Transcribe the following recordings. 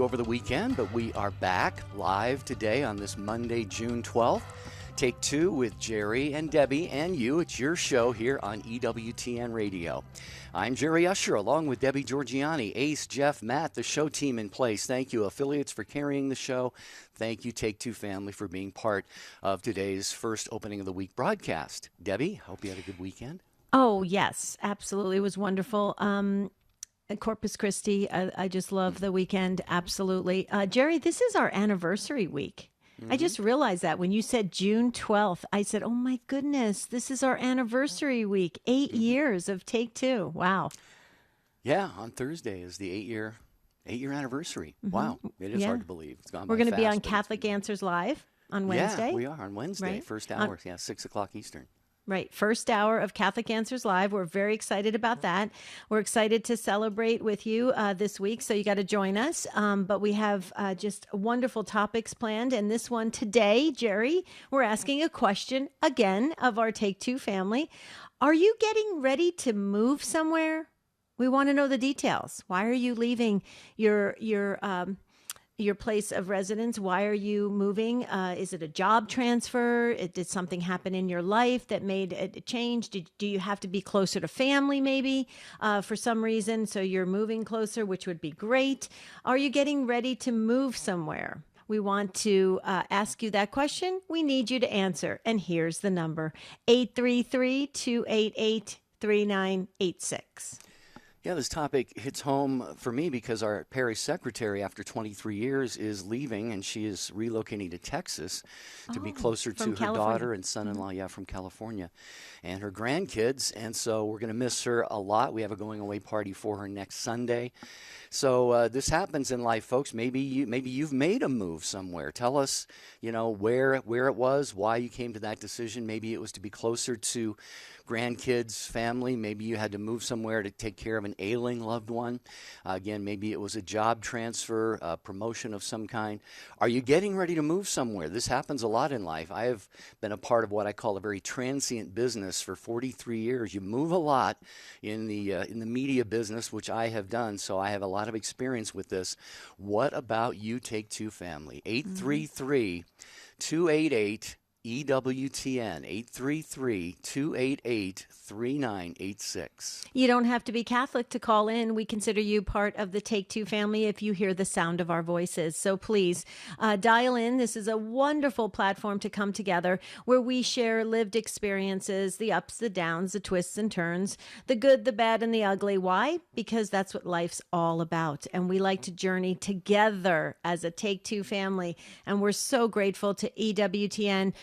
over the weekend, but we are back live today on this Monday, June 12th. Take two with Jerry and Debbie and you. It's your show here on EWTN Radio. I'm Jerry Usher along with Debbie Georgiani, Ace, Jeff, Matt, the show team in place. Thank you, affiliates, for carrying the show. Thank you, Take Two family, for being part of today's first opening of the week broadcast. Debbie, hope you had a good weekend. Oh, yes, absolutely. It was wonderful. Corpus Christi, I just love the weekend. Absolutely. Jerry, this is our anniversary week. I just realized that when you said June 12th, I said, oh my goodness, this is our anniversary week. 8 years of Take Two. Wow. Yeah, on Thursday is the eight-year anniversary. Wow. It is hard to believe. It's gone by We're going to be fast, on but Catholic Answers Live on Wednesday. Yeah, we are on Wednesday, right? first hour. 6 o'clock Eastern. Right. First hour of Catholic Answers Live. We're very excited about that. We're excited to celebrate with you this week. So you got to join us. But we have just wonderful topics planned. And this one today, Jerry, we're asking a question again of our Take Two family. Are you getting ready to move somewhere? We want to know the details. Why are you leaving your place of residence? Why are you moving? Is it a job transfer? Did something happen in your life that made a change? Do you have to be closer to family maybe for some reason? So you're moving closer, which would be great. Are you getting ready to move somewhere? We want to ask you that question. We need you to answer. And here's the number, 833-288-3986. Yeah, this topic hits home for me because our parish secretary, after 23 years, is leaving, and she is relocating to Texas to be closer to her daughter and son-in-law, from California, and her grandkids. And so we're going to miss her a lot. We have a going-away party for her next Sunday. So this happens in life, folks. Maybe you've made a move somewhere. Tell us, where it was, why you came to that decision. Maybe it was to be closer to grandkids, family. Maybe you had to move somewhere to take care of an ailing loved one. Again, maybe it was a job transfer, a promotion of some kind. Are you getting ready to move somewhere? This happens a lot in life. I have been a part of what I call a very transient business for 43 years. You move a lot in the media business, which I have done, so I have a lot of experience with this. What about you, Take Two family? 833-288 EWTN, 833-288-3986. You don't have to be Catholic to call in. We consider you part of the Take Two family if you hear the sound of our voices. So please dial in. This is a wonderful platform to come together where we share lived experiences, the ups, the downs, the twists and turns, the good, the bad, and the ugly. Why? Because that's what life's all about. And we like to journey together as a Take Two family. And we're so grateful to EWTN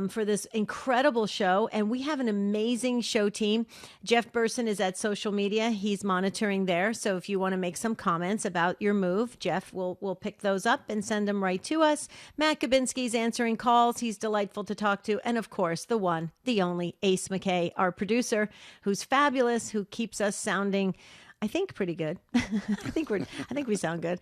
for this incredible show. And we have an amazing show team. Jeff Burson is at social media. He's monitoring there. So if you want to make some comments about your move, Jeff will pick those up and send them right to us. Matt Gabinski's answering calls. He's delightful to talk to. And of course, the one, the only Ace McKay, our producer, who's fabulous, who keeps us sounding, I think, pretty good. I think we sound good.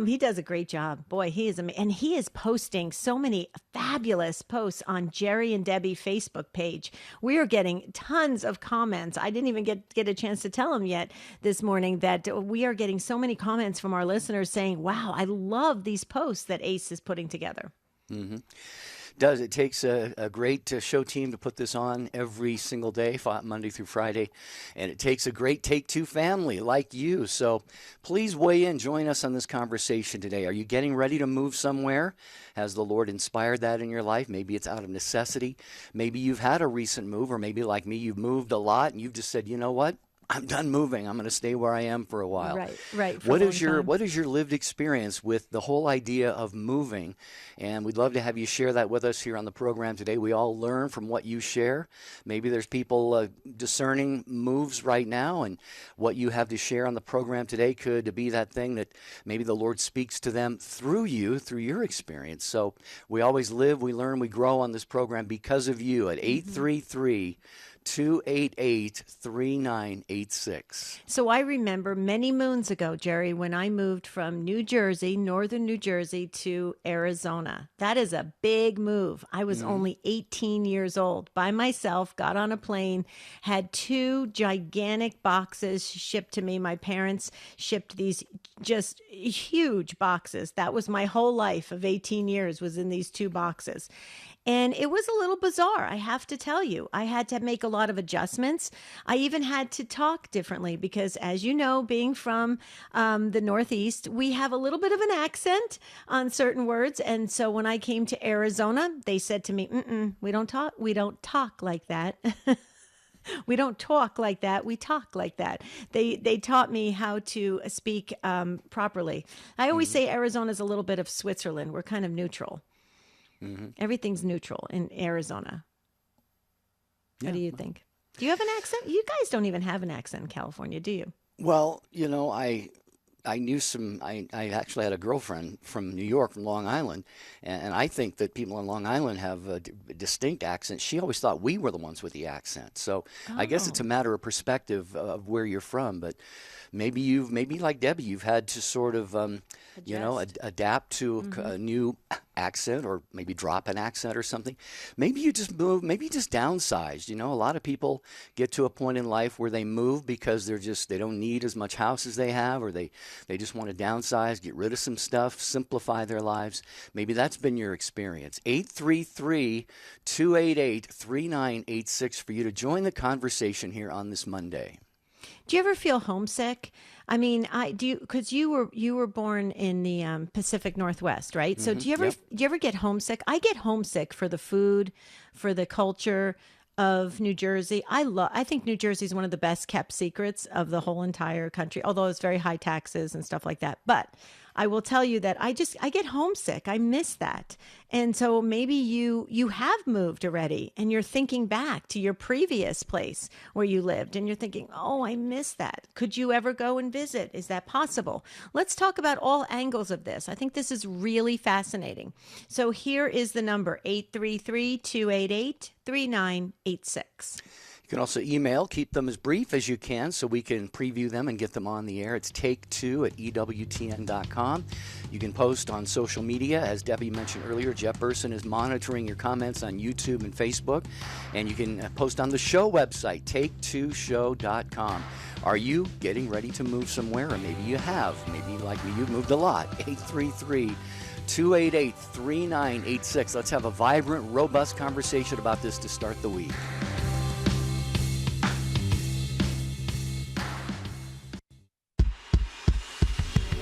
He does a great job. Boy, he is amazing. And he is posting so many fabulous posts on Jerry and Debbie Facebook page. We are getting tons of comments. I didn't even get a chance to tell him yet this morning that we are getting so many comments from our listeners saying, wow, I love these posts that Ace is putting together. Mm-hmm. It takes a great show team to put this on every single day, Monday through Friday, and it takes a great Take Two family like you. So please weigh in, join us on this conversation today. Are you getting ready to move somewhere? Has the Lord inspired that in your life? Maybe it's out of necessity. Maybe you've had a recent move, or maybe like me, you've moved a lot and you've just said, you know what? I'm done moving. I'm going to stay where I am for a while. Right. What is your lived experience with the whole idea of moving? And we'd love to have you share that with us here on the program today. We all learn from what you share. Maybe there's people discerning moves right now, and what you have to share on the program today could be that thing that maybe the Lord speaks to them through you, through your experience. So we always live, we learn, we grow on this program because of you at 833 888-288-3986. So I remember many moons ago, Jerry, when I moved from New Jersey, northern New Jersey, to Arizona. That is a big move. I was only 18 years old, by myself, got on a plane, had 2 gigantic boxes shipped to me. My parents shipped these just huge boxes. That was my whole life of 18 years, was in these 2 boxes. And it was a little bizarre, I have to tell you. I had to make a lot of adjustments. I even had to talk differently because, as you know, being from the Northeast, we have a little bit of an accent on certain words. And so when I came to Arizona, they said to me, we don't talk like that. We don't talk like that. We talk like that. They taught me how to speak properly. I always say Arizona's a little bit of Switzerland. We're kind of neutral. Everything's neutral in Arizona. What do you think? Do you have an accent? You guys don't even have an accent in California, do you? Well, I knew I actually had a girlfriend from New York, from Long Island, and I think that people in Long Island have a distinct accent. She always thought we were the ones with the accent. So I guess it's a matter of perspective of where you're from, but maybe like Debbie, you've had to sort of, adapt to a new accent, or maybe drop an accent or something. Maybe you just moved, maybe you just downsized. A lot of people get to a point in life where they move because they don't need as much house as they have, or they just want to downsize, get rid of some stuff, simplify their lives. Maybe that's been your experience. 833-288-3986 for you to join the conversation here on this Monday. Do you ever feel homesick? I mean, because you were born in the Pacific Northwest, right? So do you ever get homesick? I get homesick for the food, for the culture of New Jersey. I think New Jersey is one of the best kept secrets of the whole entire country, although it's very high taxes and stuff like that. But I will tell you that I get homesick. I miss that. And so maybe you have moved already and you're thinking back to your previous place where you lived and you're thinking, oh, I miss that. Could you ever go and visit? Is that possible? Let's talk about all angles of this. I think this is really fascinating. So here is the number, 833-288-3986. You can also email, keep them as brief as you can so we can preview them and get them on the air. It's take2@EWTN.com. You can post on social media. As Debbie mentioned earlier, Jeff Burson is monitoring your comments on YouTube and Facebook. And you can post on the show website, take2show.com. Are you getting ready to move somewhere? Or maybe you have. Maybe like me, you've moved a lot. 833-288-3986. Let's have a vibrant, robust conversation about this to start the week.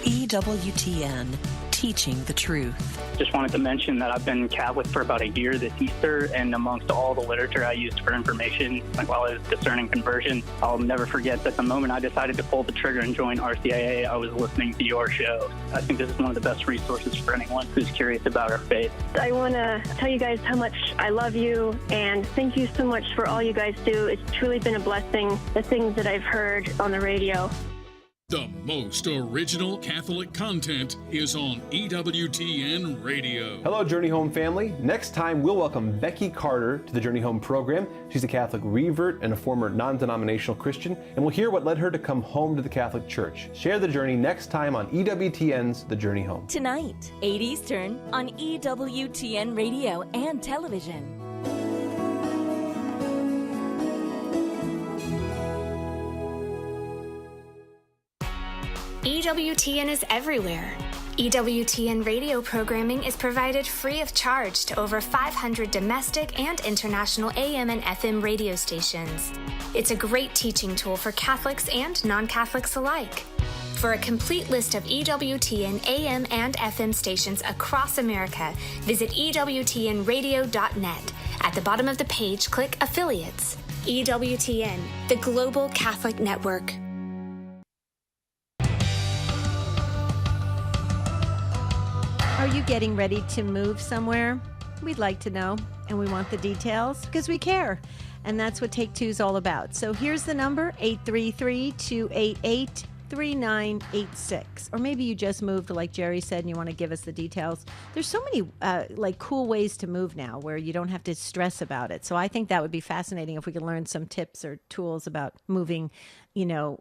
EWTN, teaching the truth. Just wanted to mention that I've been Catholic for about a year this Easter, and amongst all the literature I used for information, as well as discerning conversion, I'll never forget that the moment I decided to pull the trigger and join RCIA, I was listening to your show. I think this is one of the best resources for anyone who's curious about our faith. I want to tell you guys how much I love you, and thank you so much for all you guys do. It's truly been a blessing, the things that I've heard on the radio. The most original Catholic content is on EWTN Radio. Hello, Journey Home family. Next time, we'll welcome Becky Carter to the Journey Home program. She's a Catholic revert and a former non-denominational Christian, and we'll hear what led her to come home to the Catholic Church. Share the journey next time on EWTN's The Journey Home. Tonight, 8 Eastern on EWTN Radio and television. EWTN is everywhere. EWTN radio programming is provided free of charge to over 500 domestic and international AM and FM radio stations. It's a great teaching tool for Catholics and non-Catholics alike. For a complete list of EWTN AM and FM stations across America, visit EWTNradio.net. At the bottom of the page, click Affiliates. EWTN, the Global Catholic Network. Are you getting ready to move somewhere? We'd like to know, and we want the details because we care. And that's what Take Two is all about. So here's the number, 833-288-3986. 3986. Or maybe you just moved, like Jerry said, and you want to give us the details. There's so many like cool ways to move now where you don't have to stress about it. So I think that would be fascinating if we could learn some tips or tools about moving,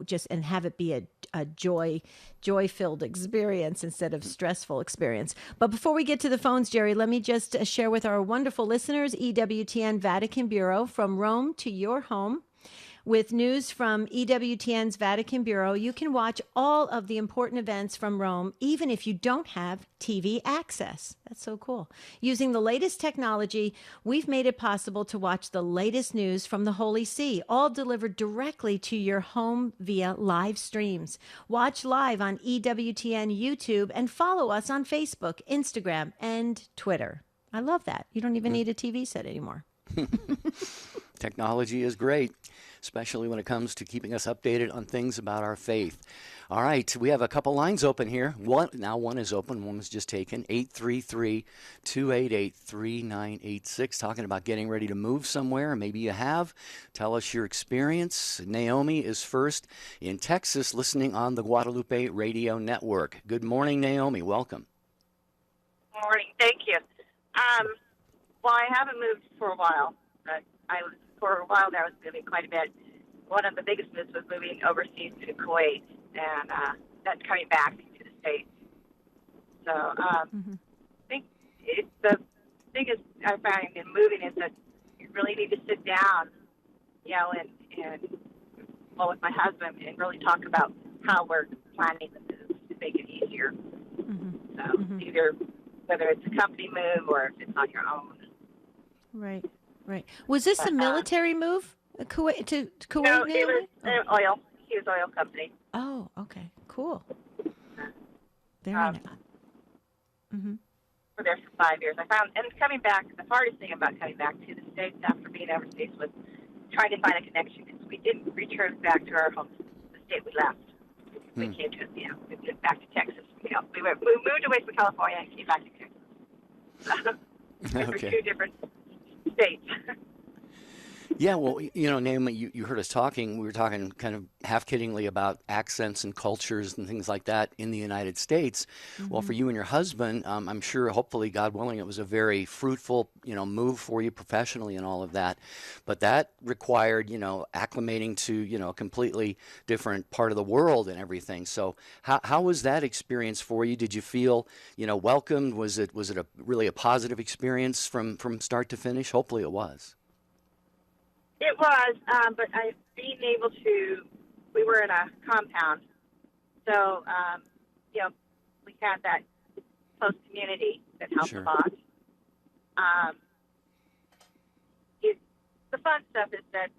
just and have it be a joy-filled experience instead of stressful experience. But before we get to the phones, Jerry, let me just share with our wonderful listeners, EWTN Vatican Bureau, from Rome to your home. With news from EWTN's Vatican Bureau, you can watch all of the important events from Rome, even if you don't have TV access. That's so cool. Using the latest technology, we've made it possible to watch the latest news from the Holy See, all delivered directly to your home via live streams. Watch live on EWTN YouTube and follow us on Facebook, Instagram, and Twitter. I love that. You don't even need a TV set anymore. Technology is great, especially when it comes to keeping us updated on things about our faith. All right, we have a couple lines open here. One is open, one was just taken. 833-288-3986, talking about getting ready to move somewhere. Maybe you have. Tell us your experience. Naomi is first in Texas, listening on the Guadalupe Radio Network. Good morning, Naomi. Welcome. Good morning. Thank you. Well, I haven't moved for a while, but for a while there I was moving quite a bit. One of the biggest moves was moving overseas to Kuwait, and then coming back to the States. So I think the thing is I find in moving is that you really need to sit down, and with my husband and really talk about how we're planning the move to make it easier. So either whether it's a company move or if it's on your own. Right. Was this a military move, Kuwait to Kuwait? No, it was oil. He was oil company. Oh, okay, cool. Very nice. We're there for 5 years. I found, and coming back, the hardest thing about coming back to the States after being overseas was trying to find a connection because we didn't return back to our home, the state we left. We came to, we went back to Texas. We moved away from California and came back to Texas. So, Okay. Two different states. Yeah, well, Naomi, you heard us talking. We were talking kind of half-kiddingly about accents and cultures and things like that in the United States. Well, for you and your husband, I'm sure, hopefully, God willing, it was a very fruitful, move for you professionally and all of that. But that required, acclimating to, a completely different part of the world and everything. So how was that experience for you? Did you feel, welcomed? Was it really a positive experience from start to finish? Hopefully it was. It was, but being able to, we were in a compound, so, we had that close community that helped a lot. The fun stuff is that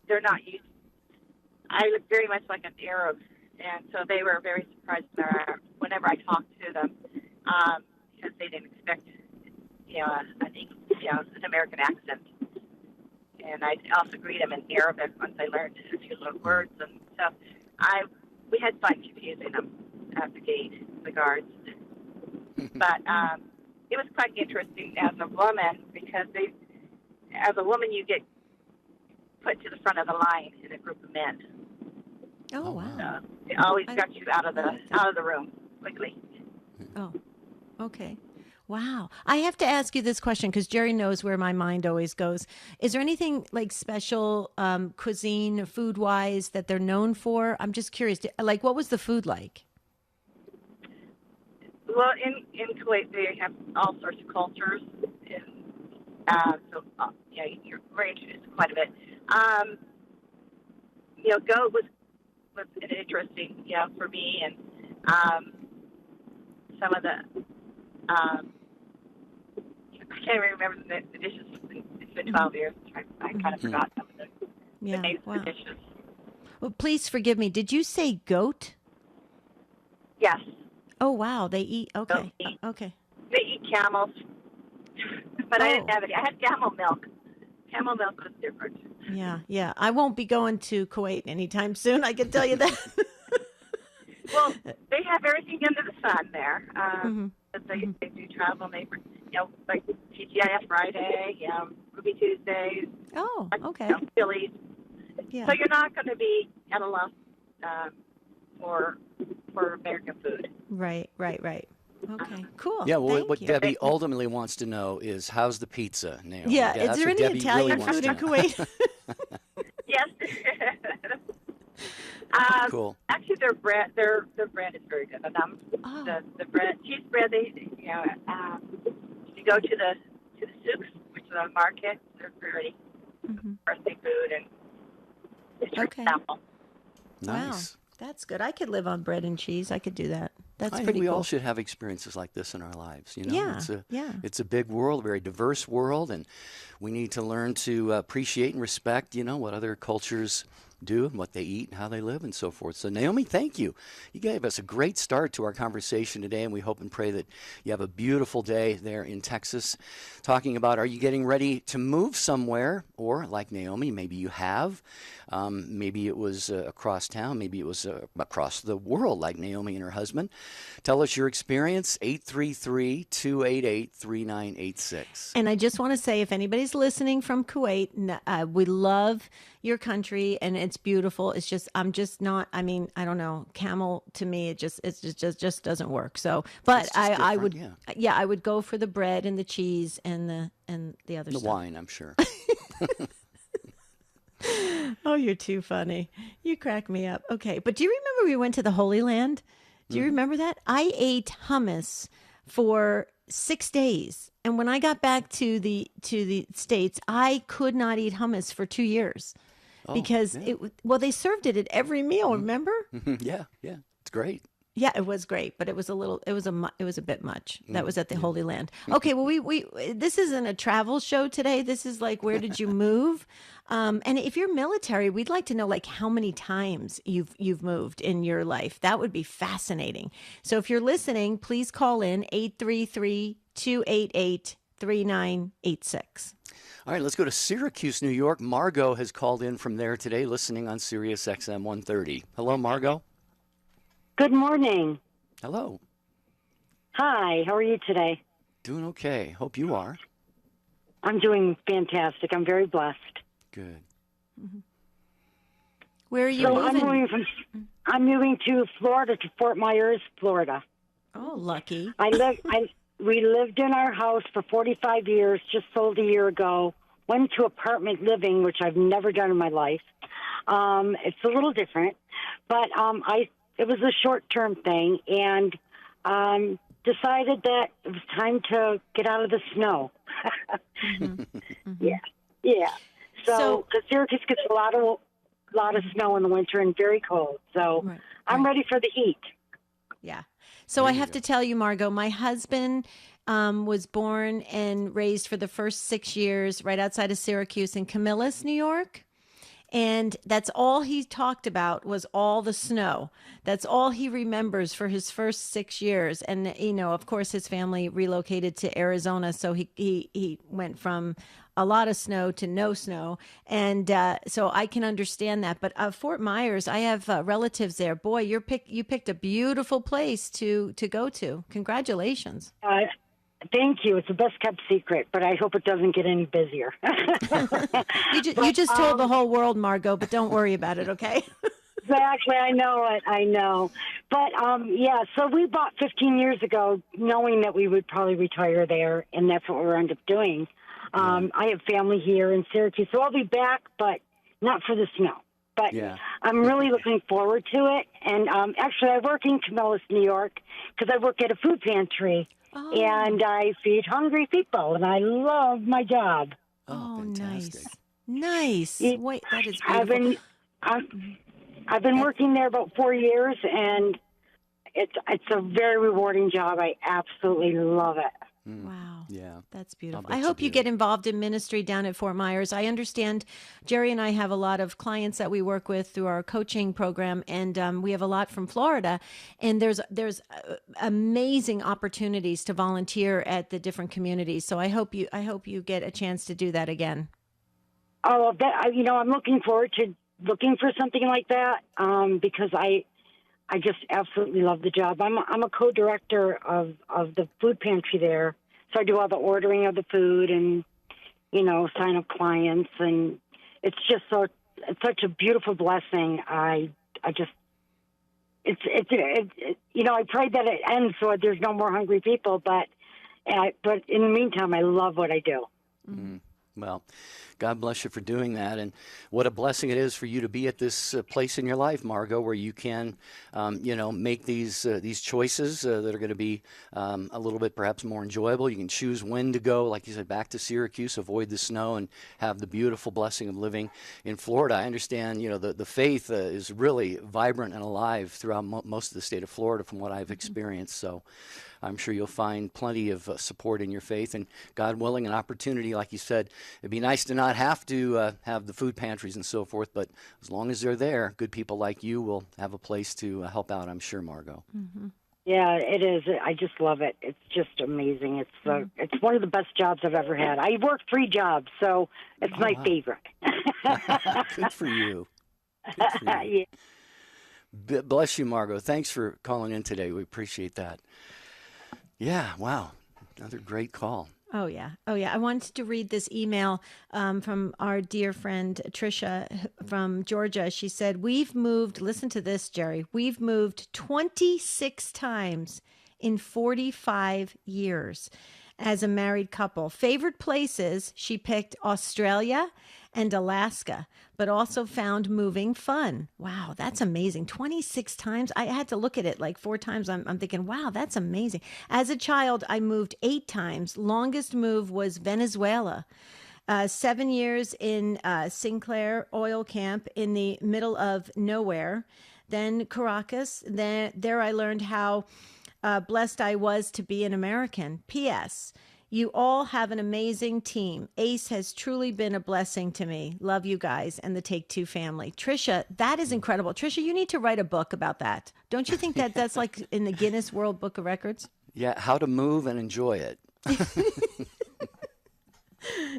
they're not used. I look very much like an Arab, and so they were very surprised whenever I talked to them, because they didn't expect, an American accent. And I also greet them in Arabic once I learned a few little words and stuff. We had fun confusing them at the gate, the guards. But it was quite interesting as a woman because as a woman you get put to the front of the line in a group of men. Oh wow! So they always got you out of the room quickly. Oh, okay. Wow. I have to ask you this question because Jerry knows where my mind always goes. Is there anything like special cuisine, food-wise, that they're known for? I'm just curious. What was the food like? Well, in Kuwait, they have all sorts of cultures. We're introduced to quite a bit. Goat was interesting, for me. And some of the... I can't remember the dishes. It's been 12 years. I kind of forgot some of the names of the dishes. Well, please forgive me. Did you say goat? Yes. Oh, wow. They eat. Okay. Okay. They eat camels. But I didn't have any. I had camel milk. Camel milk was different. Yeah. I won't be going to Kuwait anytime soon. I can tell you that. Well, they have everything under the sun there. They do travel. They, like TGIF Friday, Ruby Tuesdays. Oh, okay. Phillies. Yeah. So you're not going to be at a loss for American food. Right. Okay, cool. Yeah, well, Thank what you. Debbie ultimately wants to know is, how's the pizza, Naomi? Yeah, That's is there what any Debbie Italian really wants food to in know. Kuwait? Yes. Cool. Actually, their bread is very good. And the bread, cheese bread, you go to the souks, which is a market. They're very birthday food, and it's very simple. Nice. Wow, that's good. I could live on bread and cheese. I could do that. That's I think pretty we cool. all should have experiences like this in our lives. You know, Yeah, it's a big world, a very diverse world, and we need to learn to appreciate and respect, what other cultures do and what they eat and how they live and so forth. So, Naomi, thank you. You gave us a great start to our conversation today, and we hope and pray that you have a beautiful day there in Texas. Talking about, are you getting ready to move somewhere? Or, like Naomi, maybe you have. Maybe it was across town. Maybe it was across the world, like Naomi and her husband. Tell us your experience, 833-288-3986. And I just want to say, if anybody's listening from Kuwait, we love your country and it's beautiful. It's just, I don't know, camel to me, it just doesn't work. So, but I would, I would go for the bread and the cheese and the other stuff. The wine, I'm sure. Oh, you're too funny. You crack me up. Okay. But do you remember we went to the Holy Land? Do you remember that? I ate hummus for 6 days. And when I got back to the States, I could not eat hummus for 2 years because they served it at every meal, remember? Yeah. It's great. Yeah, it was great, but it was a bit much. That was at the Holy Land. Okay, well, we this isn't a travel show today. This is like, where did you move? And if you're military, we'd like to know like how many times you've moved in your life. That would be fascinating. So if you're listening, please call in 833-288-3986. All right, let's go to Syracuse, New York. Margo has called in from there today, listening on Sirius XM 130. Hello, Margo. Good morning. Hello. Hi, how are you today? Doing okay. Hope you are. I'm doing fantastic. I'm very blessed. Good. Mm-hmm. Where are you moving? I'm moving to Florida, to Fort Myers, Florida. Oh, lucky. We lived in our house for 45 years, just sold a year ago, went to apartment living, which I've never done in my life. It's a little different, but it was a short-term thing, and decided that it was time to get out of the snow. Yeah. So Syracuse gets a lot of snow in the winter and very cold. So I'm ready for the heat. Yeah. So I have to tell you, Margo, my husband was born and raised for the first 6 years right outside of Syracuse in Camillus, New York. And that's all he talked about was all the snow. That's all he remembers for his first 6 years. And, of course, his family relocated to Arizona. So he went from a lot of snow to no snow. And so I can understand that. But Fort Myers, I have relatives there. Boy, you picked a beautiful place to go to. Congratulations. Thank you. It's the best kept secret, but I hope it doesn't get any busier. You just told the whole world, Margo, but don't worry about it, okay? Exactly. I know it. I know. But, so we bought 15 years ago, knowing that we would probably retire there, and that's what we'll end up doing. I have family here in Syracuse, so I'll be back, but not for the snow. But I'm really looking forward to it. And actually, I work in Camillus, New York, because I work at a food pantry. Oh. And I feed hungry people, and I love my job. Oh, nice. Wait, that is beautiful. I've been working there about 4 years, and it's a very rewarding job. I absolutely love it. Wow. Yeah. That's beautiful. I hope you get involved in ministry down at Fort Myers. I understand Jerry and I have a lot of clients that we work with through our coaching program, and we have a lot from Florida, and there's amazing opportunities to volunteer at the different communities. So I hope you get a chance to do that again. Oh, I'm looking forward to looking for something like that because I just absolutely love the job. I'm a co-director of the food pantry there, so I do all the ordering of the food and sign up clients, and it's just it's such a beautiful blessing. I pray that it ends so there's no more hungry people. But in the meantime, I love what I do. Mm. Well, God bless you for doing that. And what a blessing it is for you to be at this place in your life, Margo, where you can, make these choices that are going to be a little bit perhaps more enjoyable. You can choose when to go, like you said, back to Syracuse, avoid the snow, and have the beautiful blessing of living in Florida. I understand, the faith is really vibrant and alive throughout most of the state of Florida from what I've experienced. So I'm sure you'll find plenty of support in your faith, and God willing, an opportunity, like you said. It'd be nice to not have to have the food pantries and so forth, but as long as they're there, good people like you will have a place to help out, I'm sure, Margo. Mm-hmm. Yeah, it is. I just love it. It's just amazing. It's one of the best jobs I've ever had. I worked 3 jobs, so it's my favorite. Good for you. Good for you. Yeah. Bless you, Margo. Thanks for calling in today. We appreciate that. Yeah, wow. Another great call. Oh, yeah. I wanted to read this email from our dear friend Tricia from Georgia. She said, we've moved, listen to this, Jerry, we've moved 26 times in 45 years as a married couple. Favorite places, she picked Australia and Alaska, but also found moving fun. Wow, that's amazing. 26 times. I had to look at it like 4 times. I'm thinking, wow, that's amazing. As a child, I moved 8 times. Longest move was Venezuela. 7 years in Sinclair oil camp in the middle of nowhere. Then Caracas. There I learned how blessed I was to be an American. P.S. You all have an amazing team. Ace has truly been a blessing to me. Love you guys and the Take Two family. Tricia, that is incredible. Tricia, you need to write a book about that. Don't you think that that's like in the Guinness World Book of Records? Yeah, how to move and enjoy it.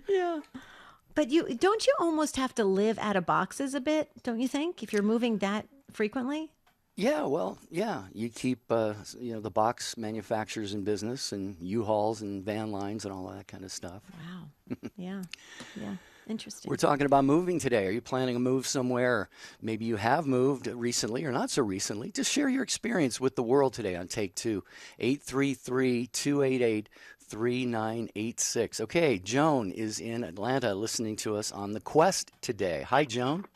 Yeah. But don't you almost have to live out of boxes a bit, don't you think, if you're moving that frequently? Yeah, well, yeah. You keep, the box manufacturers in business and U-Hauls and van lines and all that kind of stuff. Wow. Yeah. Interesting. We're talking about moving today. Are you planning a move somewhere? Maybe you have moved recently or not so recently. Just share your experience with the world today on Take Two. 833-288-3986. Okay, Joan is in Atlanta listening to us on The Quest today. Hi, Joan.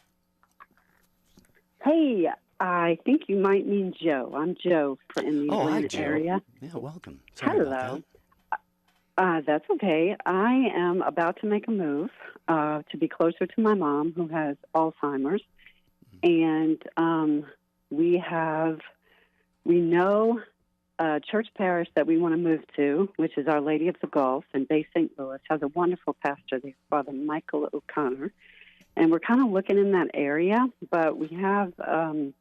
Hey, I think you might mean Joe. I'm Joe in the Atlanta area. Yeah, welcome. Sorry Hello. That's okay. I am about to make a move to be closer to my mom, who has Alzheimer's. And we know a church parish that we want to move to, which is Our Lady of the Gulf in Bay St. Louis, has a wonderful pastor there, Father Michael O'Connor. And we're kind of looking in that area, but we have a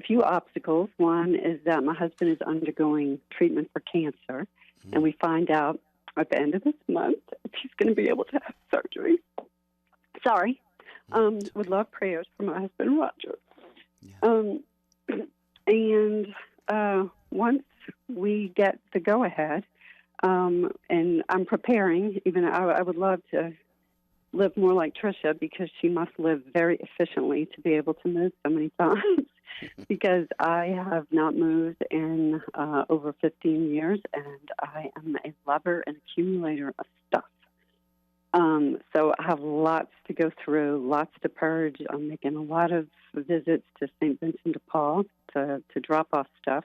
few obstacles. One is that my husband is undergoing treatment for cancer, and we find out at the end of this month if he's going to be able to have surgery. Sorry. Would love prayers for my husband, Roger. Yeah. And once we get the go-ahead, and I'm preparing, even I would love to live more like Tricia, because she must live very efficiently to be able to move so many times, because I have not moved in over 15 years, and I am a lover and accumulator of stuff. So I have lots to go through, lots to purge. I'm making a lot of visits to St. Vincent de Paul to drop off stuff.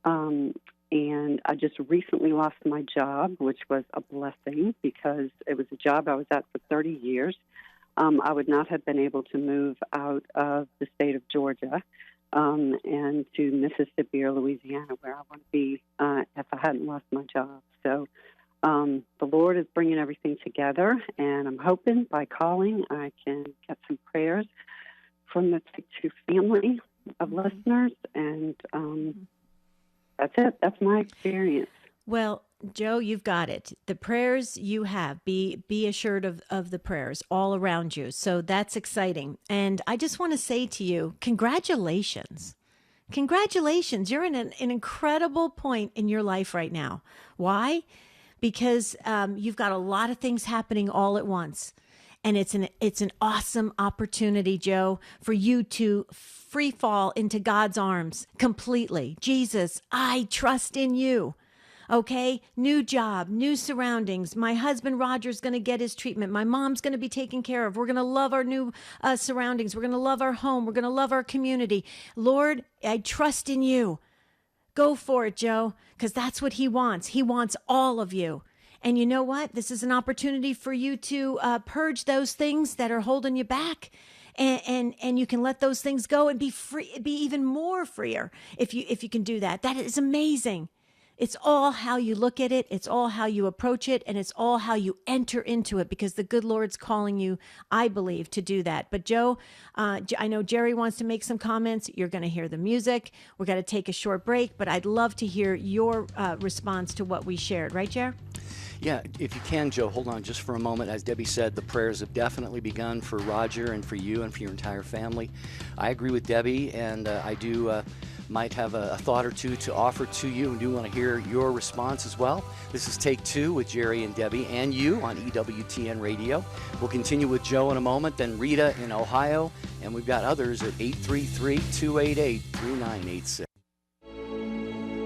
And I just recently lost my job, which was a blessing, because it was a job I was at for 30 years. I would not have been able to move out of the state of Georgia and to Mississippi or Louisiana, where I want to be if I hadn't lost my job. So the Lord is bringing everything together, and I'm hoping by calling I can get some prayers from the Take Two family of listeners, and that's it. That's my experience. Well, Joe, you've got it. The prayers you have, be assured of the prayers all around you. So that's exciting. And I just want to say to you, congratulations. Congratulations. You're in an incredible point in your life right now. Why? Because you've got a lot of things happening all at once. And it's an awesome opportunity, Joe, for you to free fall into God's arms completely. Jesus, I trust in you. Okay, new job, new surroundings. My husband Roger's going to get his treatment. My mom's going to be taken care of. We're going to love our new surroundings. We're going to love our home. We're going to love our community. Lord, I trust in you. Go for it, Joe, because that's what he wants. He wants all of you. And you know what? This is an opportunity for you to purge those things that are holding you back. And you can let those things go and be free, be even more freer if you can do that. That is amazing. It's all how you look at it. It's all how you approach it. And it's all how you enter into it, because the good Lord's calling you, I believe, to do that. But Joe, I know Jerry wants to make some comments. You're going to hear the music. We're going to take a short break, but I'd love to hear your response to what we shared. Right, Jer? Yeah, if you can, Joe, hold on just for a moment. As Debbie said, the prayers have definitely begun for Roger and for you and for your entire family. I agree with Debbie, and I do might have a thought or two to offer to you, and do want to hear your response as well. This is Take Two with Jerry and Debbie and you on EWTN Radio. We'll continue with Joe in a moment, then Rita in Ohio, and we've got others at 833-288-3986.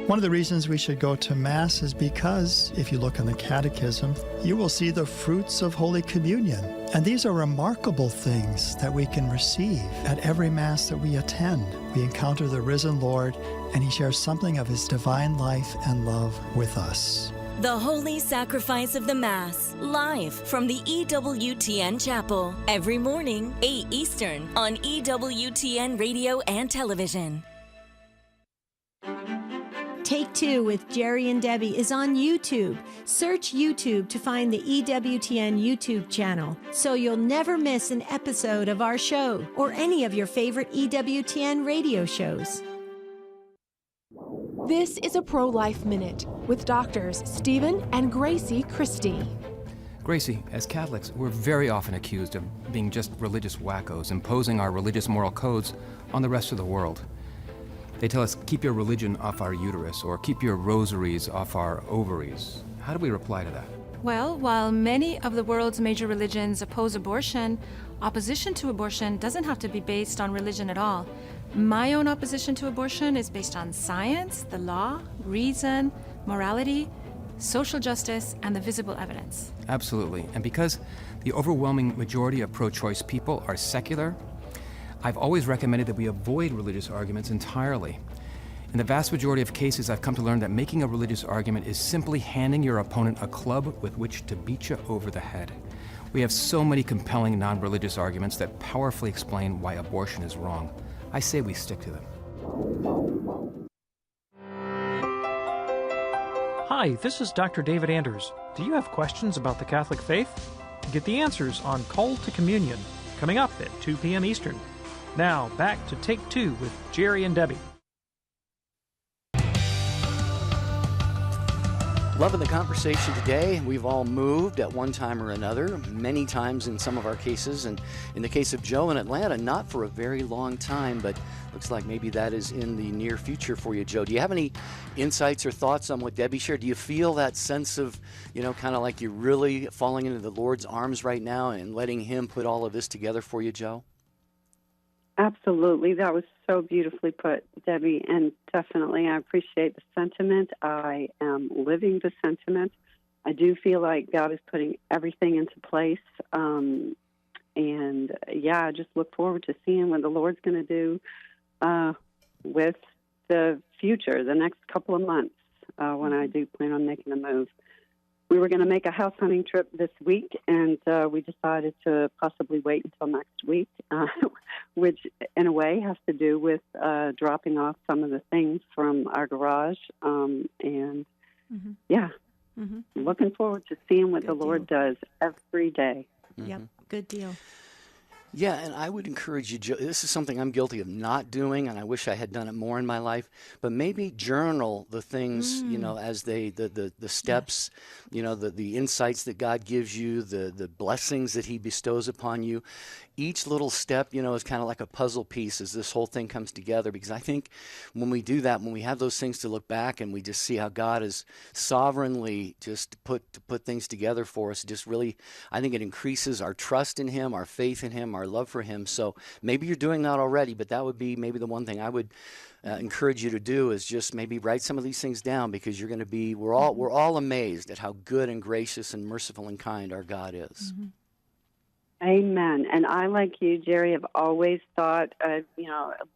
One of the reasons we should go to Mass is because, if you look in the Catechism, you will see the fruits of Holy Communion. And these are remarkable things that we can receive at every Mass that we attend. We encounter the risen Lord, and He shares something of His divine life and love with us. The Holy Sacrifice of the Mass, live from the EWTN Chapel, every morning, 8 Eastern, on EWTN Radio and Television. Take Two with Jerry and Debbie is on YouTube. Search YouTube to find the EWTN YouTube channel, so you'll never miss an episode of our show or any of your favorite EWTN radio shows. This is a Pro-Life Minute with doctors Stephen and Gracie Christie. Gracie, as Catholics, we're very often accused of being just religious wackos, imposing our religious moral codes on the rest of the world. They tell us, keep your religion off our uterus, or keep your rosaries off our ovaries. How do we reply to that? Well, while many of the world's major religions oppose abortion, opposition to abortion doesn't have to be based on religion at all. My own opposition to abortion is based on science, the law, reason, morality, social justice, and the visible evidence. Absolutely. And because the overwhelming majority of pro-choice people are secular, I've always recommended that we avoid religious arguments entirely. In the vast majority of cases, I've come to learn that making a religious argument is simply handing your opponent a club with which to beat you over the head. We have so many compelling non-religious arguments that powerfully explain why abortion is wrong. I say we stick to them. Hi, this is Dr. David Anders. Do you have questions about the Catholic faith? Get the answers on Call to Communion, coming up at 2 p.m. Eastern. Now, back to Take Two with Jerry and Debbie. Loving the conversation today. We've all moved at one time or another, many times in some of our cases. And in the case of Joe in Atlanta, not for a very long time, but looks like maybe that is in the near future for you, Joe. Do you have any insights or thoughts on what Debbie shared? Do you feel that sense of, kind of like you're really falling into the Lord's arms right now and letting Him put all of this together for you, Joe? Absolutely. That was so beautifully put, Debbie, and definitely I appreciate the sentiment. I am living the sentiment. I do feel like God is putting everything into place. I just look forward to seeing what the Lord's going to do with the future, the next couple of months, when I do plan on making a move. We were going to make a house hunting trip this week, and we decided to possibly wait until next week, which in a way has to do with dropping off some of the things from our garage. Looking forward to seeing what the Lord does every day. Yep, good deal. Yeah, and I would encourage you, Joe, this is something I'm guilty of not doing, and I wish I had done it more in my life, but maybe journal the things, as the steps, the insights that God gives you, the blessings that He bestows upon you. each little step, is kind of like a puzzle piece as this whole thing comes together. Because I think when we do that, when we have those things to look back and we just see how God has sovereignly just put things together for us, just really, I think it increases our trust in Him, our faith in Him, our love for Him. So maybe you're doing that already, but that would be maybe the one thing I would encourage you to do is just maybe write some of these things down, because you're going to be, we're all amazed at how good and gracious and merciful and kind our God is. Mm-hmm. Amen. And I, like you, Jerry, have always thought,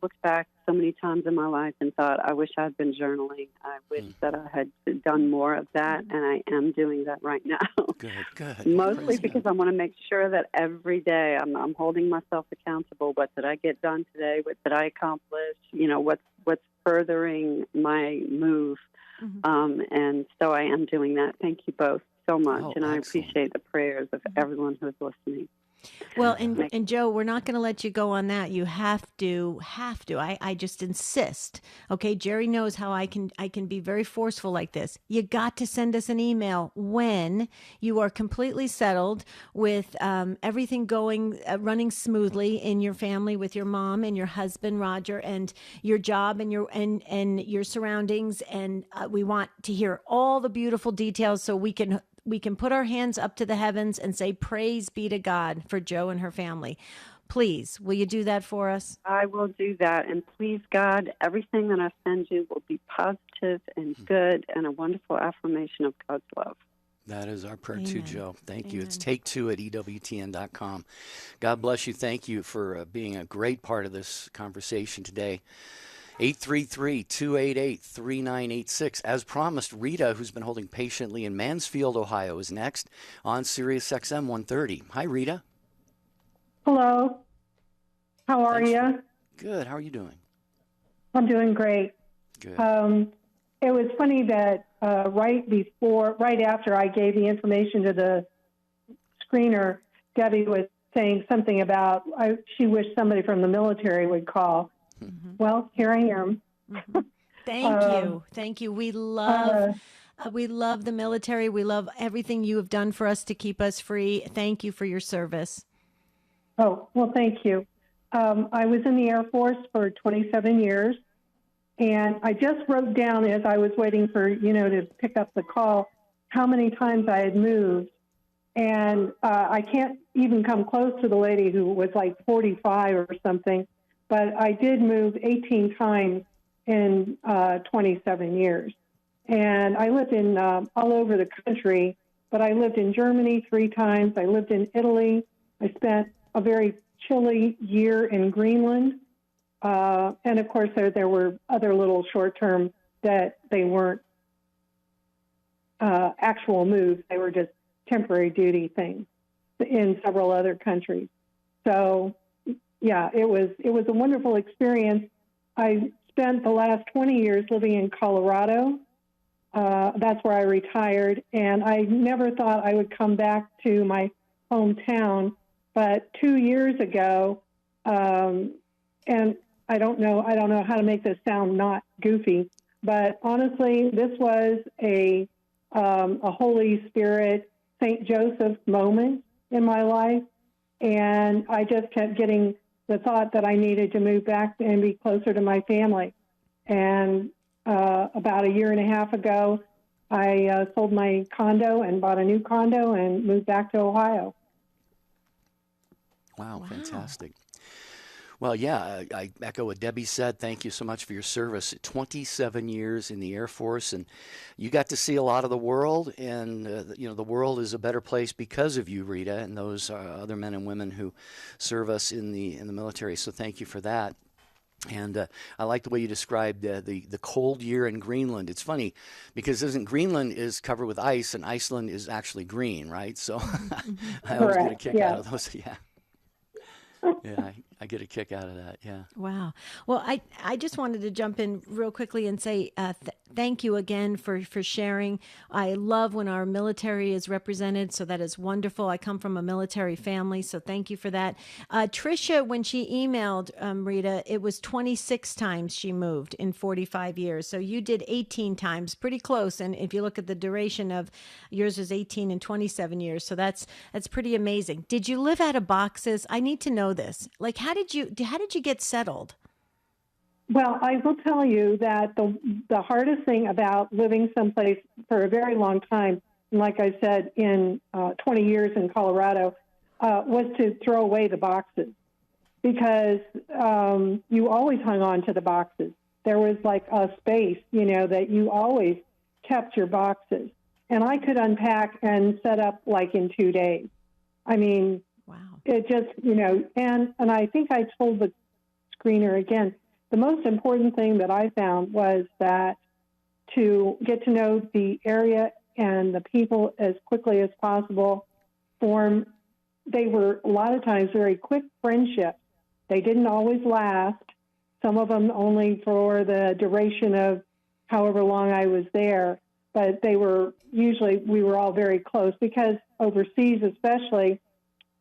looked back so many times in my life and thought, I wish I'd been journaling. I wish that I had done more of that, and I am doing that right now. Good. Mostly because I want to make sure that every day I'm holding myself accountable. What did I get done today? What did I accomplish? What's furthering my move? And so I am doing that. Thank you both so much, and I appreciate the prayers of everyone who's listening. Well, and Joe, we're not going to let you go on that. You have to. I just insist. Okay, Jerry knows how I can be very forceful like this. You got to send us an email when you are completely settled with everything running smoothly in your family, with your mom and your husband Roger, and your job and your surroundings. And we want to hear all the beautiful details so we can put our hands up to the heavens and say, praise be to God for Joe and her family. Please, will you do that for us? I will do that. And please, God, everything that I send you will be positive and good and a wonderful affirmation of God's love. That is our prayer too, Joe. Thank you. Amen. It's take2 at EWTN.com. God bless you. Thank you for being a great part of this conversation today. 833-288-3986. As promised, Rita, who's been holding patiently in Mansfield, Ohio, is next on Sirius XM 130. Hi, Rita. Hello. How are you? Good. How are you doing? I'm doing great. Good. It was funny that right after I gave the information to the screener, Debbie was saying something about she wished somebody from the military would call. Mm-hmm. Well, here I am. Mm-hmm. Thank you. We love the military. We love everything you have done for us to keep us free. Thank you for your service. Oh, well, thank you. I was in the Air Force for 27 years, and I just wrote down as I was waiting for, to pick up the call, how many times I had moved. And I can't even come close to the lady who was like 45 or something. But I did move 18 times in 27 years. And I lived in all over the country, but I lived in Germany 3 times. I lived in Italy. I spent a very chilly year in Greenland. And, of course, there were other little short-term that they weren't actual moves. They were just temporary duty things in several other countries. So... yeah, it was a wonderful experience. I spent the last 20 years living in Colorado. That's where I retired, and I never thought I would come back to my hometown. But 2 years ago, and I don't know how to make this sound not goofy, but honestly, this was a Holy Spirit, St. Joseph moment in my life, and I just kept getting the thought that I needed to move back and be closer to my family. And about a year and a half ago, I sold my condo and bought a new condo and moved back to Ohio. Wow. Fantastic. Well, yeah, I echo what Debbie said. Thank you so much for your service. 27 years in the Air Force, and you got to see a lot of the world, and the world is a better place because of you, Rita, and those other men and women who serve us in the military. So thank you for that. And I like the way you described the cold year in Greenland. It's funny because Greenland is covered with ice, and Iceland is actually green, right? So I always get a kick out of those. Yeah. Yeah, I get a kick out of that, yeah. Wow. Well, I just wanted to jump in real quickly and say thank you again for sharing. I love when our military is represented, so that is wonderful. I come from a military family, so thank you for that. Tricia, when she emailed Rita, it was 26 times she moved in 45 years. So you did 18 times, pretty close. And if you look at the duration of yours was 18 and 27 years, so that's pretty amazing. Did you live out of boxes? I need to know this. Like, how did you get settled? Well, I will tell you that the hardest thing about living someplace for a very long time, like I said, in 20 years in Colorado, was to throw away the boxes, because you always hung on to the boxes. There was like a space, that you always kept your boxes. And I could unpack and set up like in 2 days. I mean, wow. It just, and I think I told the screener again, the most important thing that I found was that to get to know the area and the people as quickly as possible, they were a lot of times very quick friendships. They didn't always last, some of them only for the duration of however long I was there, but we were all very close, because overseas especially,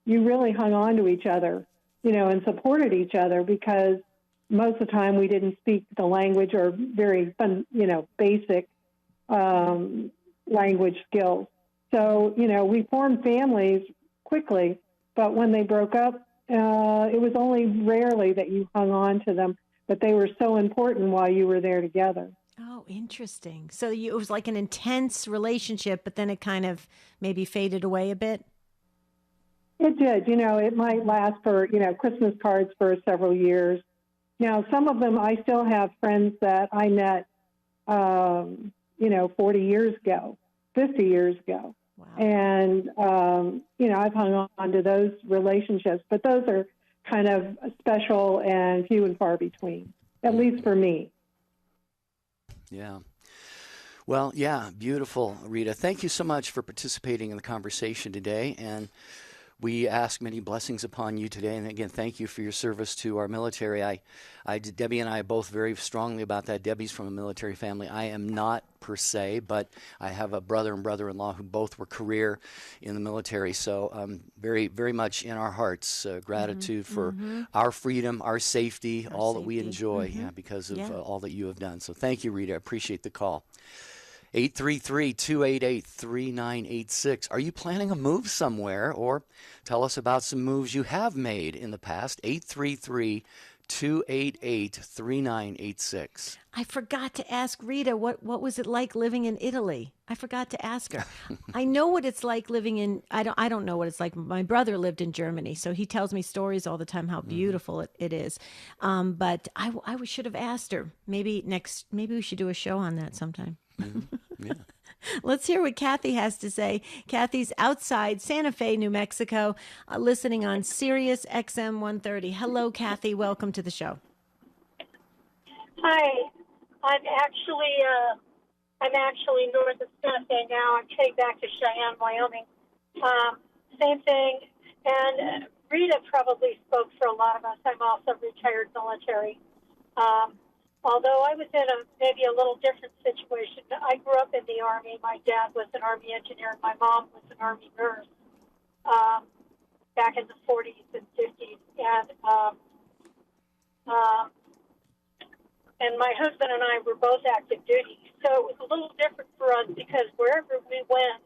you really hung on to each other, and supported each other, because most of the time we didn't speak the language, or very, basic language skills. So, we formed families quickly, but when they broke up, it was only rarely that you hung on to them, but they were so important while you were there together. Oh, interesting. So it was like an intense relationship, but then it kind of maybe faded away a bit? It did. It might last for, Christmas cards for several years. Now, some of them, I still have friends that I met, 40 years ago, 50 years ago. Wow. And, I've hung on to those relationships, but those are kind of special and few and far between, at least for me. Yeah. Well, yeah, beautiful, Rita. Thank you so much for participating in the conversation today. And we ask many blessings upon you today. And again, thank you for your service to our military. Debbie and I are both very strongly about that. Debbie's from a military family. I am not per se, but I have a brother and brother-in-law who both were career in the military. So very, very much in our hearts, gratitude for our freedom, our safety, all that we enjoy because of all that you have done. So thank you, Rita. I appreciate the call. 833-288-3986. Are you planning a move somewhere, or tell us about some moves you have made in the past? 833-288-3986. I forgot to ask Rita, what was it like living in Italy? I forgot to ask her. I know what it's like living in, I don't know what it's like. My brother lived in Germany, so he tells me stories all the time how beautiful it is. But I should have asked her. Maybe we should do a show on that sometime. Yeah. Let's hear what Kathy has to say. Kathy's outside Santa Fe, New Mexico, listening on Sirius XM 130. Hello, Kathy. Welcome to the show. Hi. I'm actually north of Santa Fe now. I'm heading back to Cheyenne, Wyoming. Same thing. And Rita probably spoke for a lot of us. I'm also retired military. Although I was in maybe a little different situation. I grew up in the Army. My dad was an Army engineer, and my mom was an Army nurse back in the 40s and 50s. And my husband and I were both active duty. So it was a little different for us because wherever we went,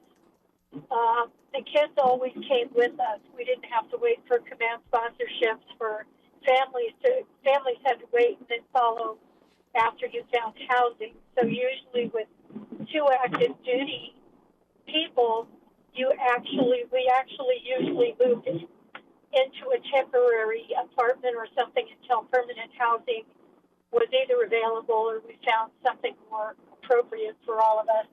the kids always came with us. We didn't have to wait for command sponsorships for families. Families had to wait and then follow after you found housing. So usually with two active duty people, we actually usually moved into a temporary apartment or something until permanent housing was either available or we found something more appropriate for all of us.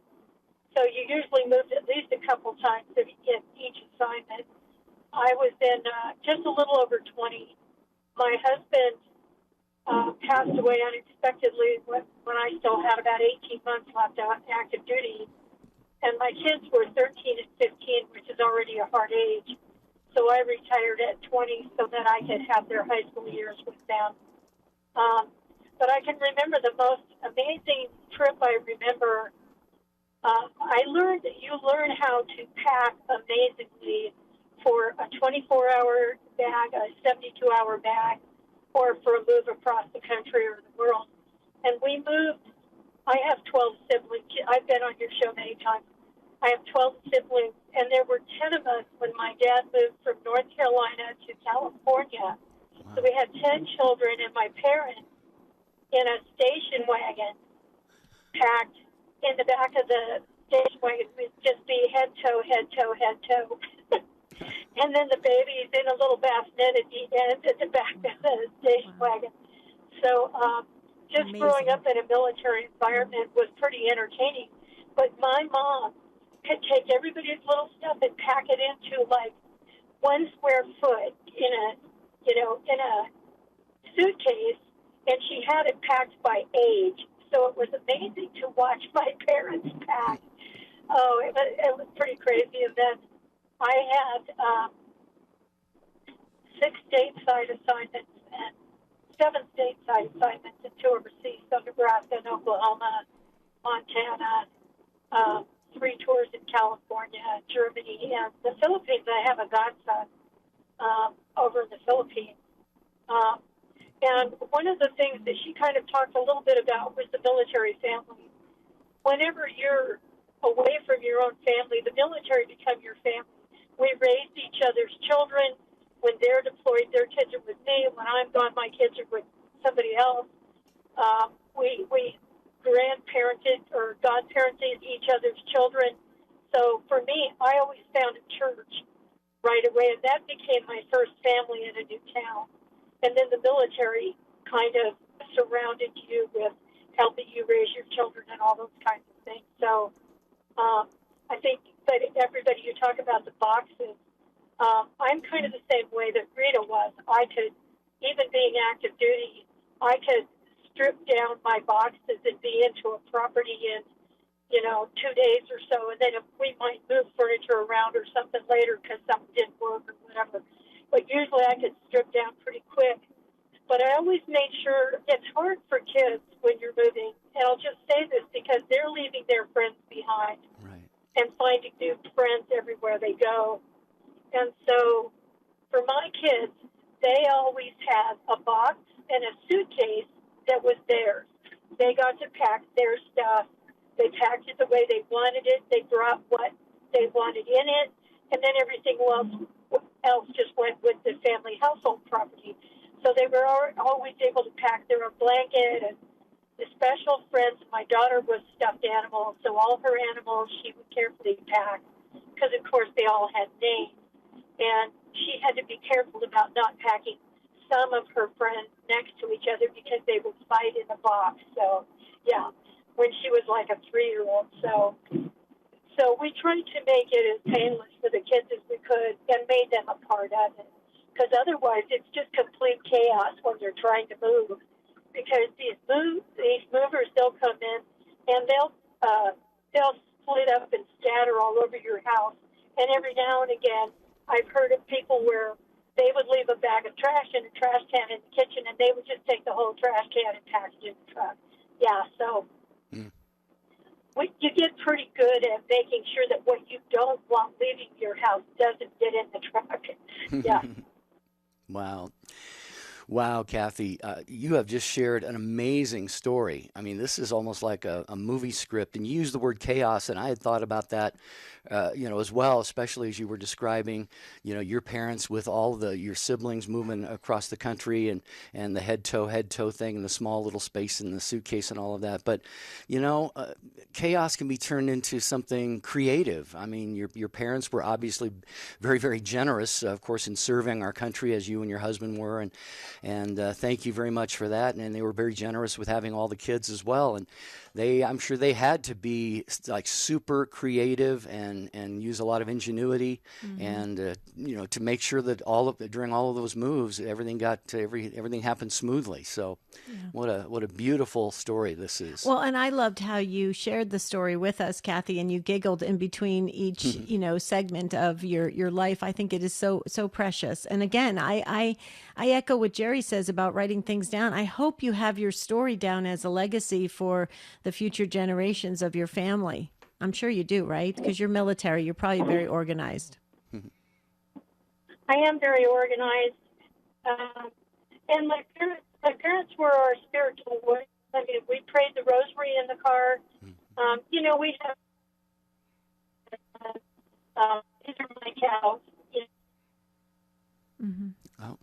So you usually moved at least a couple times in each assignment. I was in just a little over 20. My husband passed away unexpectedly when I still had about 18 months left on active duty. And my kids were 13 and 15, which is already a hard age. So I retired at 20 so that I could have their high school years with them. but I can remember the most amazing trip I remember. I learned that you learn how to pack amazingly for a 24-hour bag, a 72-hour bag, or for a move across the country or the world. And we moved. I have 12 siblings. I've been on your show many times. I have 12 siblings, and there were 10 of us when my dad moved from North Carolina to California. Wow. So we had 10 children, and my parents in a station wagon packed in the back of the station wagon would just be head, toe, head, toe, head, toe. And then the babies in a little bassinet at the end at the back of the station wagon. So just amazing. Growing up in a military environment was pretty entertaining. But my mom could take everybody's little stuff and pack it into like 1 square foot in a suitcase, and she had it packed by age. So it was amazing to watch my parents pack. Oh, it was pretty crazy. And then I had 6 stateside assignments and 7 stateside assignments and 2 overseas, so Nebraska and Oklahoma, Montana, 3 tours in California, Germany, and the Philippines. I have a godson over in the Philippines. And one of the things that she kind of talked a little bit about was the military family. Whenever you're away from your own family, the military become your family. We raised each other's children. When they're deployed, their kids are with me. When I'm gone, my kids are with somebody else. We grandparented or godparented each other's children. So for me, I always found a church right away, and that became my first family in a new town. And then the military kind of surrounded you with helping you raise your children and all those kinds of things. So I think that everybody, you talk about the boxes, I'm kind of the same way that Rita was. I could, even being active duty, I could strip down my boxes and be into a property in, 2 days or so, and then if we might move furniture around or something later because something didn't work or whatever. But usually I could strip down pretty quick. But I always made sure it's hard for kids when you're moving, and I'll just say this because they're leaving their friends behind and finding new friends everywhere they go. And so for my kids, they always had a box and a suitcase that was theirs. They got to pack their stuff. They packed it the way they wanted it. They brought what they wanted in it, and then everything else just went with the family household property. So they were always able to pack their own blanket and the special friends. My daughter was stuffed animals, so all her animals she would carefully pack because, of course, they all had names. And she had to be careful about not packing some of her friends next to each other because they would fight in a box. So, yeah, when she was like a 3-year-old. So we tried to make it as painless for the kids as we could and made them a part of it. Because otherwise it's just complete chaos when they're trying to move. Because these movers, they'll come in and they'll split up and scatter all over your house. And every now and again, I've heard of people where they would leave a bag of trash in a trash can in the kitchen, and they would just take the whole trash can and pack it in the truck. Yeah, so you get pretty good at making sure that what you don't want leaving your house doesn't get in the truck. Yeah. Wow, Kathy, you have just shared an amazing story. I mean, this is almost like a movie script, and you used the word chaos, and I had thought about that, as well, especially as you were describing, your parents with all your siblings moving across the country and the head toe thing and the small little space in the suitcase and all of that. But, chaos can be turned into something creative. I mean, your parents were obviously very, very generous, of course, in serving our country as you and your husband were, and thank you very much for that. And they were very generous with having all the kids as well. And I'm sure they had to be like super creative and use a lot of ingenuity, and to make sure that during all of those moves, everything happened smoothly. So, what a beautiful story this is. Well, and I loved how you shared the story with us, Kathy, and you giggled in between each segment of your life. I think it is so precious. And again, I echo what Jerry Jerry says about writing things down. I hope you have your story down as a legacy for the future generations of your family. I'm sure you do, right? Because you're military. You're probably very organized. I am very organized. And my parents were our spiritual voice. I mean, we prayed the rosary in the car. We have these are my cows. Oh,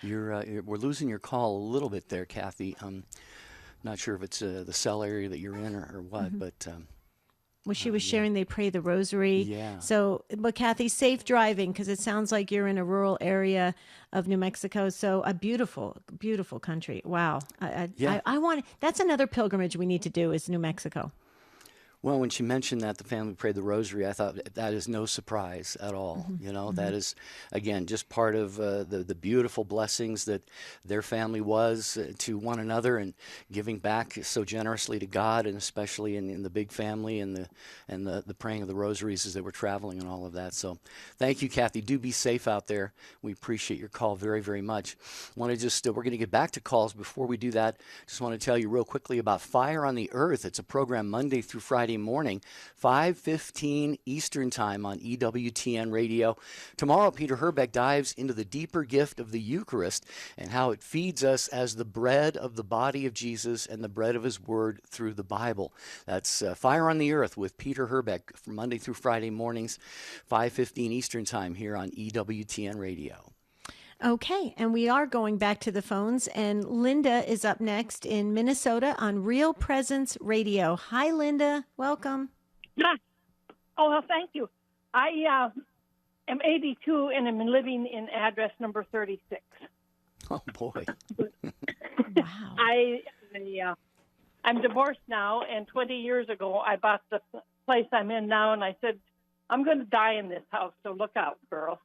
we're losing your call a little bit there, Kathy. Not sure if it's the cell area that you're in or what, but. Well, she was sharing they pray the rosary. Yeah. So, but Kathy, safe driving, because it sounds like you're in a rural area of New Mexico. So a beautiful, beautiful country. Wow. I want, that's another pilgrimage we need to do is New Mexico. Well, when she mentioned that the family prayed the rosary, I thought that is no surprise at all. That is, again, just part of the beautiful blessings that their family was to one another and giving back so generously to God, and especially in the big family and the praying of the rosaries as they were traveling and all of that. So thank you, Kathy. Do be safe out there. We appreciate your call very, very much. We're going to get back to calls. Before we do that, just want to tell you real quickly about Fire on the Earth. It's a program Monday through Friday morning, 5:15 Eastern Time on EWTN Radio. Tomorrow, Peter Herbeck dives into the deeper gift of the Eucharist and how it feeds us as the bread of the body of Jesus and the bread of his word through the Bible. That's Fire on the Earth with Peter Herbeck from Monday through Friday mornings, 5:15 Eastern Time here on EWTN Radio. Okay, and we are going back to the phones, and Linda is up next in Minnesota on Real Presence Radio. Hi, Linda. Welcome. Oh, well, thank you. I am 82 and I'm living in address number 36. Oh, boy. Wow. I'm divorced now, and 20 years ago I bought the place I'm in now, and I said, I'm going to die in this house, so look out, girls.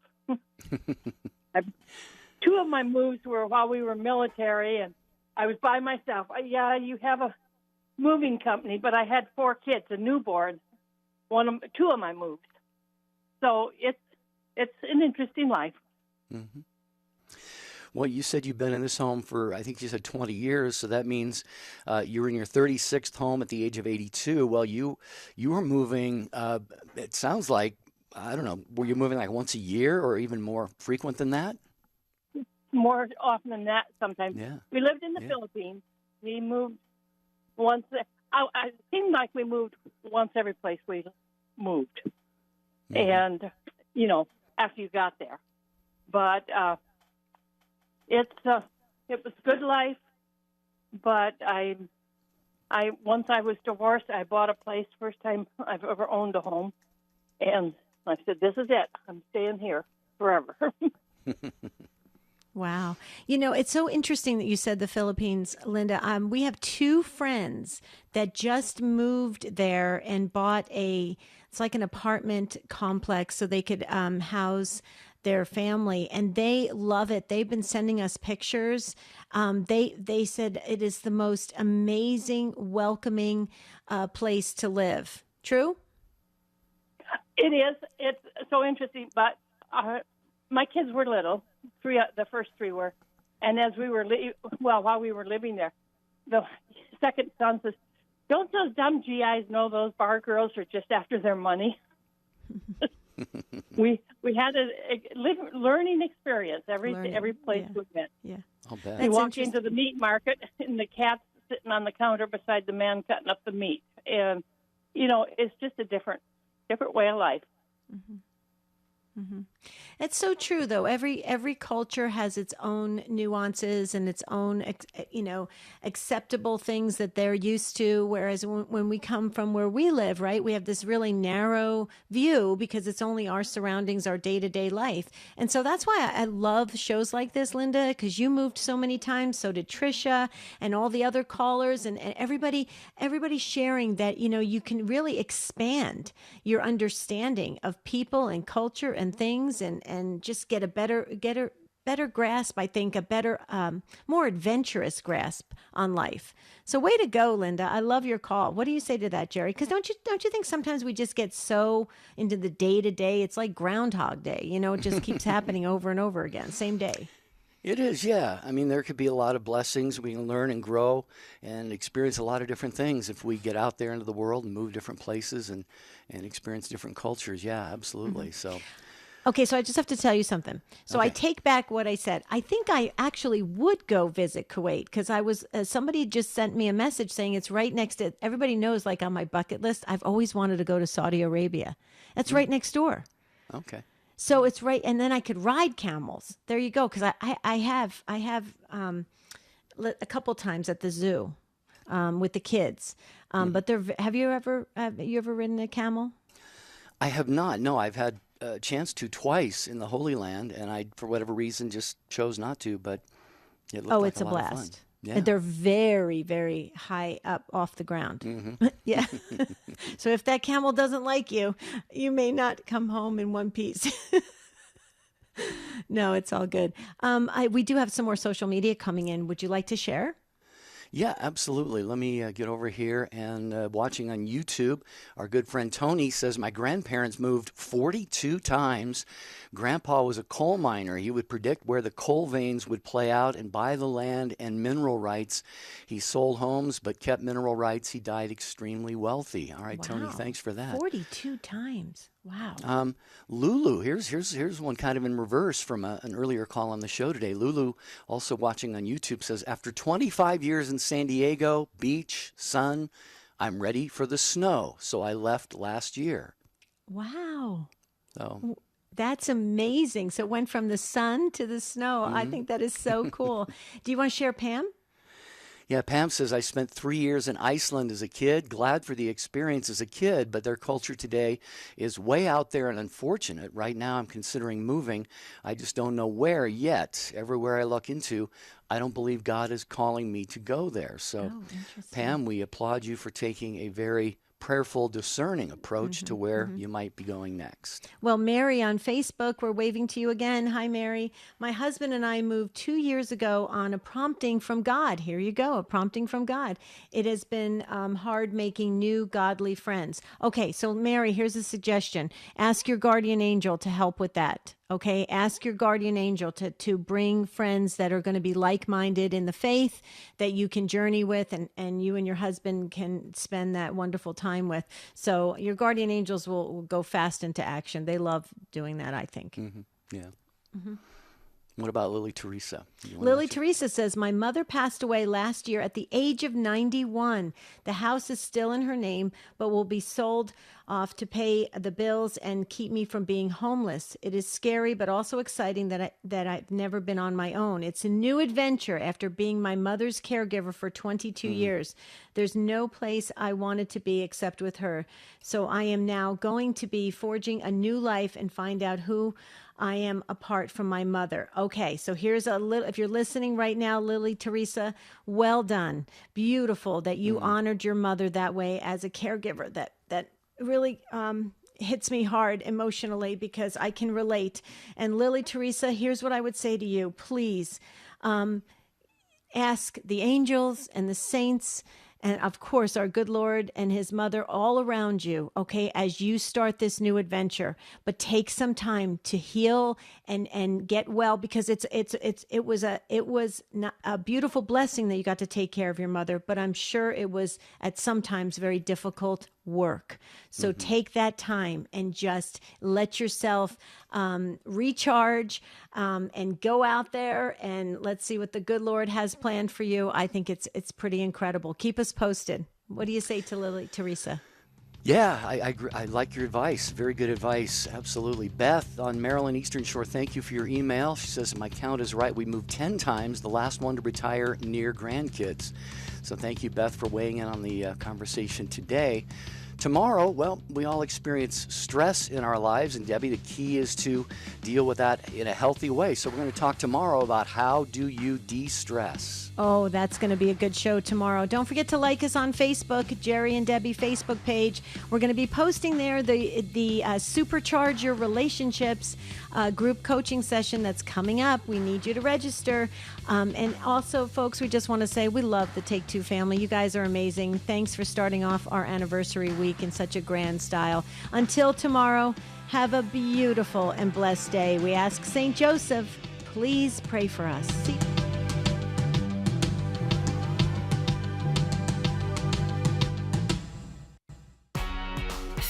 Two of my moves were while we were military, and I was by myself. You have a moving company, but I had 4 kids, a newborn, two of my moves. So it's an interesting life. Mm-hmm. Well, you said you've been in this home for, I think you said 20 years, so that means you were in your 36th home at the age of 82. Well, you were moving, it sounds like, I don't know, were you moving like once a year or even more frequent than that? More often than that sometimes. Yeah. We lived in the Philippines. We moved once. It seemed like we moved once every place we moved. Mm-hmm. And, after you got there. But it was good life. But once I was divorced, I bought a place, first time I've ever owned a home. And I said, this is it. I'm staying here forever. Wow. It's so interesting that you said the Philippines, Linda. We have 2 friends that just moved there and bought it's like an apartment complex so they could house their family, and they love it. They've been sending us pictures. They said it is the most amazing, welcoming place to live. True? It is. It's so interesting, but my kids were little. The first 3 were, and as we were while we were living there, the second son says, "Don't those dumb GIs know those bar girls are just after their money?" we had a learning experience every place we went. Yeah, I'll bet. We walked into the meat market, and the cat's sitting on the counter beside the man cutting up the meat, and it's just a different way of life. Mm-hmm. Mm-hmm. It's so true, though. Every culture has its own nuances and its own, acceptable things that they're used to. Whereas when we come from where we live, right, we have this really narrow view because it's only our surroundings, our day-to-day life. And so that's why I love shows like this, Linda, because you moved so many times. So did Trisha and all the other callers and everybody sharing that, you can really expand your understanding of people and culture and things and just get a better grasp, I think, a better, more adventurous grasp on life. So way to go, Linda. I love your call. What do you say to that, Jerry? Because don't you think sometimes we just get so into the day-to-day, it's like Groundhog Day, it just keeps happening over and over again, same day. It is, yeah. I mean, there could be a lot of blessings. We can learn and grow and experience a lot of different things if we get out there into the world and move different places and experience different cultures. Yeah, absolutely. So. Okay, so I just have to tell you something. So I take back what I said. I think I actually would go visit Kuwait because I was somebody just sent me a message saying it's right next to. Everybody knows, like on my bucket list, I've always wanted to go to Saudi Arabia. That's right next door. Okay. So it's right, and then I could ride camels. There you go, because I have a couple times at the zoo with the kids. But have you ever ridden a camel? I have not. No, I've had a chance to twice in the Holy Land, and I, for whatever reason, just chose not to. But it looked like it's a lot of fun. blast. Yeah. They're very, very high up off the ground. Mm-hmm. Yeah. So if that camel doesn't like you, you may not come home in one piece. No, it's all good. We do have some more social media coming in. Would you like to share? Yeah, absolutely. Let me get over here and watching on YouTube. Our good friend Tony says, my grandparents moved 42 times. Grandpa was a coal miner. He would predict where the coal veins would play out and buy the land and mineral rights. He sold homes but kept mineral rights. He died extremely wealthy. All right, Wow. Tony, thanks for that. 42 times. Wow. Lulu, here's one kind of in reverse from an earlier call on the show today. Lulu, also watching on YouTube, says, after 25 years in San Diego, beach, sun, I'm ready for the snow. So I left last year. Wow. So that's amazing. So it went from the sun to the snow. I think that is so cool. Do you want to share, Pam? Yeah, Pam says, I spent 3 years in Iceland as a kid, glad for the experience as a kid, but their culture today is way out there and unfortunate. Right now I'm considering moving. I just don't know where yet. Everywhere I look into, I don't believe God is calling me to go there. So, Pam, we applaud you for taking a very prayerful, discerning approach to where you might be going next. Well, Mary on Facebook, we're waving to you again. Hi, Mary. My husband and I moved 2 years ago on a prompting from God. Here you go, a prompting from God. It has been hard making new godly friends. Okay, so Mary, here's a suggestion. Ask your guardian angel to help with that. Okay, ask your guardian angel to bring friends that are going to be like-minded in the faith that you can journey with and you and your husband can spend that wonderful time with. So your guardian angels will go fast into action. They love doing that, I think. Yeah. What about Lily Teresa? Lily Teresa says, my mother passed away last year at the age of 91. The house is still in her name, but will be sold off to pay the bills and keep me from being homeless. It is scary, but also exciting that I've never been on my own. It's a new adventure after being my mother's caregiver for 22 years. There's no place I wanted to be except with her. So I am now going to be forging a new life and find out who I am apart from my mother. Okay, so here's a little, if you're listening right now, Lily Teresa, well done. Beautiful that you honored your mother that way as a caregiver. That really hits me hard emotionally because I can relate. And Lily Teresa, here's what I would say to you. Please ask the angels and the saints and of course, our good Lord and his mother all around you, okay, as you start this new adventure. But take some time to heal and get well, because it was a beautiful blessing that you got to take care of your mother, but I'm sure it was at sometimes very difficult work. So take that time and just let yourself recharge and go out there and let's see what the good Lord has planned for you. I think it's pretty incredible. Keep us posted. What do you say to Lily Teresa? Yeah, I like your advice. Very good advice. Absolutely. Beth on Maryland Eastern Shore, thank you for your email. She says, my count is right. We moved 10 times, the last one to retire near grandkids. So thank you, Beth, for weighing in on the conversation today. Tomorrow, well, we all experience stress in our lives, and Debbie, the key is to deal with that in a healthy way. So we're going to talk tomorrow about how do you de-stress. Oh, that's going to be a good show tomorrow. Don't forget to like us on Facebook, Jerry and Debbie Facebook page. We're going to be posting there the Supercharge Your Relationships group coaching session that's coming up. We need you to register. And also, folks, we just want to say we love the Take Two family. You guys are amazing. Thanks for starting off our anniversary week in such a grand style. Until tomorrow, have a beautiful and blessed day. We ask St. Joseph, please pray for us.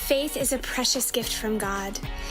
Faith is a precious gift from God.